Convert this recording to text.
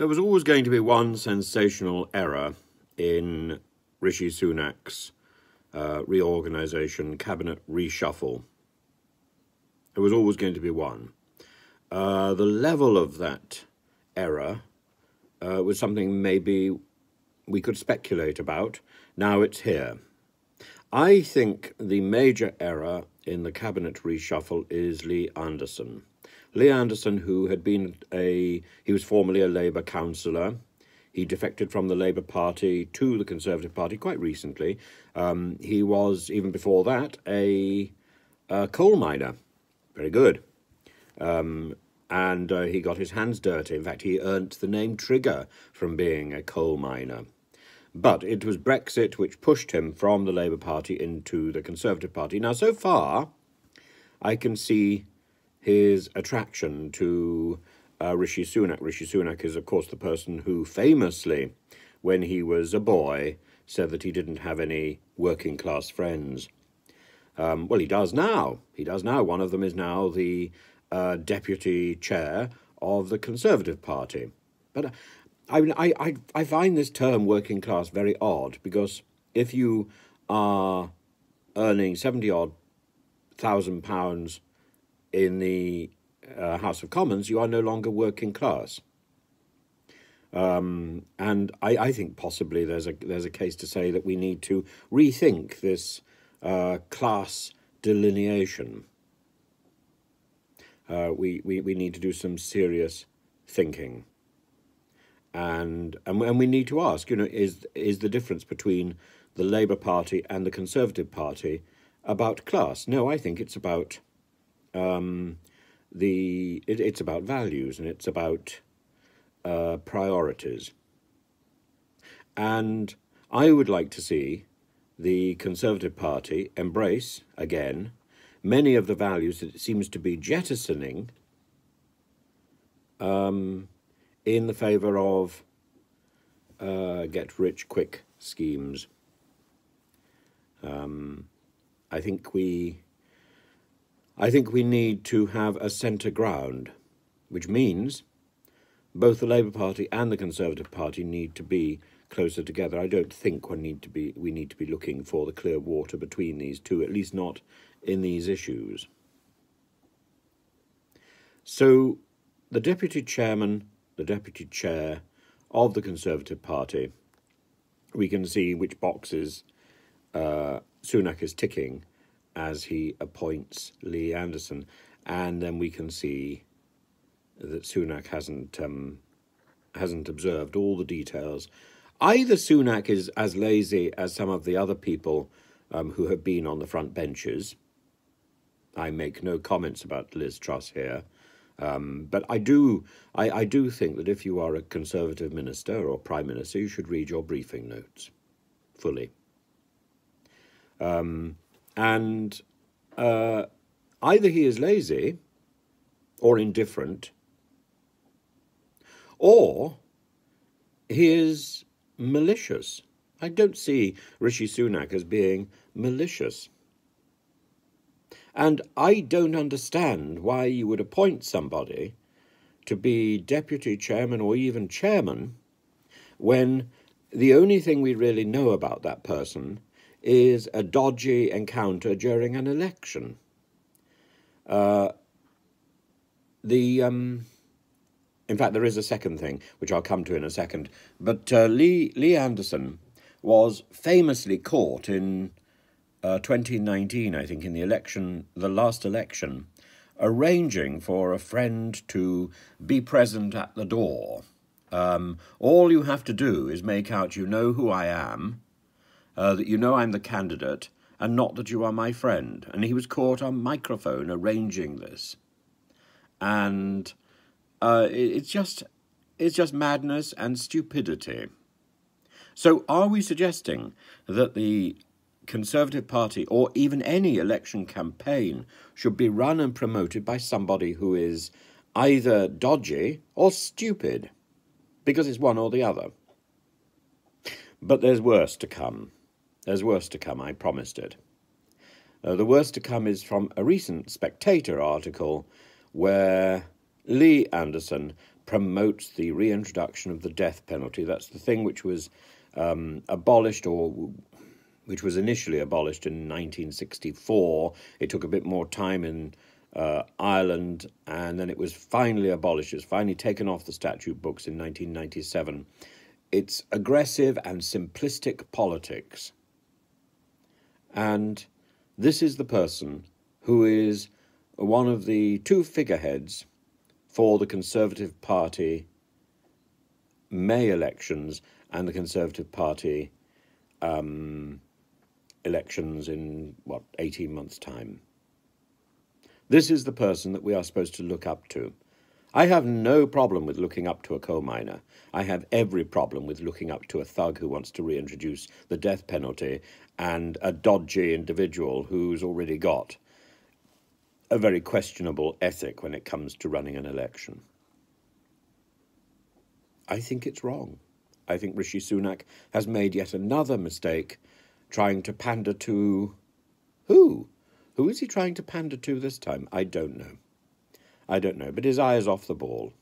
There was always going to be one sensational error in Rishi Sunak's reorganisation, cabinet reshuffle. There was always going to be one. The level of that error was something maybe we could speculate about. Now it's here. I think the major error in the cabinet reshuffle is Lee Anderson. Lee Anderson, who had been he was formerly a Labour councillor. He defected from the Labour Party to the Conservative Party quite recently. He was, even before that, a coal miner. Very good. And he got his hands dirty. In fact, he earned the name Trigger from being a coal miner. But it was Brexit which pushed him from the Labour Party into the Conservative Party. Now, so far, I can see his attraction to Rishi Sunak. Rishi Sunak is, of course, the person who famously, when he was a boy, said that he didn't have any working-class friends. Well, he does now. He does now. One of them is now the deputy chair of the Conservative Party. But I find this term working class very odd, because if you are earning £70,000 in the House of Commons, you are no longer working class. And I think possibly there's a case to say that we need to rethink this class delineation. We need to do some serious thinking. And we need to ask, is the difference between the Labour Party and the Conservative Party about class? No, I think it's about it's about values, and it's about priorities. And I would like to see the Conservative Party embrace again many of the values that it seems to be jettisoning in the favour of get-rich-quick schemes. I think we need to have a centre ground, which means both the Labour Party and the Conservative Party need to be closer together. I don't think we need to be looking for the clear water between these two, at least not in these issues. So the deputy chairman, the deputy chair of the Conservative Party, we can see which boxes Sunak is ticking as he appoints Lee Anderson, and then we can see that Sunak hasn't observed all the details. Either Sunak is as lazy as some of the other people who have been on the front benches. I make no comments about Liz Truss here, but I do think that if you are a Conservative minister or Prime Minister, you should read your briefing notes fully. And either he is lazy or indifferent, or he is malicious. I don't see Rishi Sunak as being malicious. And I don't understand why you would appoint somebody to be deputy chairman or even chairman when the only thing we really know about that person is a dodgy encounter during an election. In fact, there is a second thing, which I'll come to in a second. But Lee Anderson was famously caught in 2019, I think, in the last election, arranging for a friend to be present at the door. All you have to do is make out you know who I am, that you know I'm the candidate, and not that you are my friend. And he was caught on microphone arranging this. And it's just madness and stupidity. So are we suggesting that the Conservative Party, or even any election campaign, should be run and promoted by somebody who is either dodgy or stupid? Because it's one or the other. But there's worse to come. There's worse to come, I promised it. The worst to come is from a recent Spectator article where Lee Anderson promotes the reintroduction of the death penalty. That's the thing which was abolished, or which was initially abolished in 1964. It took a bit more time in Ireland, and then it was finally abolished. It was finally taken off the statute books in 1997. It's aggressive and simplistic politics. And this is the person who is one of the two figureheads for the Conservative Party May elections and the Conservative Party elections in, 18 months' time. This is the person that we are supposed to look up to. I have no problem with looking up to a coal miner. I have every problem with looking up to a thug who wants to reintroduce the death penalty and a dodgy individual who's already got a very questionable ethic when it comes to running an election. I think it's wrong. I think Rishi Sunak has made yet another mistake trying to pander to who? Who is he trying to pander to this time? I don't know. But his eye is off the ball.